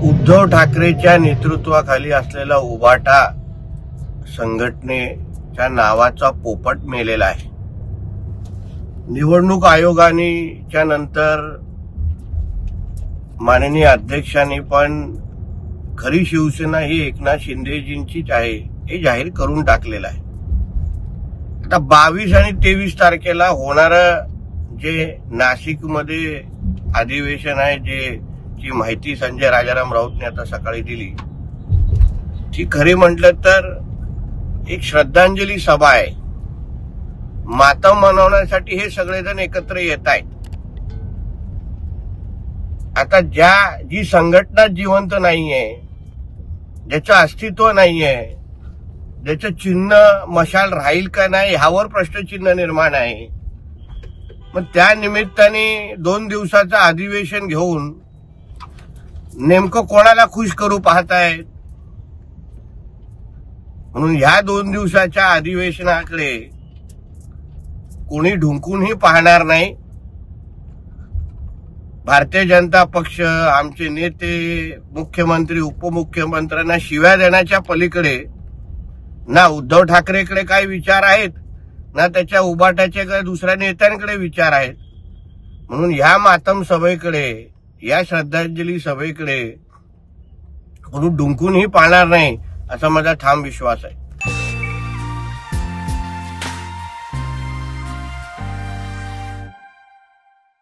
उद्धव ठाकरेच्या नेतृत्वाखाली असलेला उभाटा संघटनेच्या नावाचा पोपट मेलेला आहे। निवडणूक आयोगाच्या नंतर माननीय अध्यक्षांनी पण खरी शिवसेना ही एकनाथ शिंदेजींचीच आहे हे जाहीर करून टाकलेलं आहे। आता 22 आणि 23 तारखेला होणारं जे नाशिकमध्ये अधिवेशन आहे, जी माहिती संजय राजाराम राऊतने आता सकाळी दिली, ती खरी म्हटलं तर एक श्रद्धांजली सभा आहे। मातम मनवण्यासाठी हे सगळेजण एकत्र येत आहेत। आता जी संघटना जिवंत नाहीये, ज्याचं अस्तित्व नाहीये, ज्याचं चिन्ह मशाल राहील का नाही ह्यावर प्रश्नचिन्ह निर्माण आहे। मग त्या निमित्ताने 2 दिवसाचं अधिवेशन घेऊन नेमकं कोणाला खुश करू पाहतायत, म्हणून ह्या 2 दिवसाच्या अधिवेशनाकडे कोणी ढुंकूनही पाहणार नाही। भारतीय जनता पक्ष, आमचे नेते, मुख्यमंत्री, उपमुख्यमंत्र्यांना शिव्या देण्याच्या पलीकडे ना उद्धव ठाकरेकडे काय विचार आहेत, ना त्याच्या उभाटाचे काय दुसऱ्या नेत्यांकडे विचार आहेत। म्हणून ह्या मातम सभेकडे, या श्रद्धांजली सभेकडे कोणी ढुंकूनही पाहणार नाही असा माझा ठाम विश्वास आहे।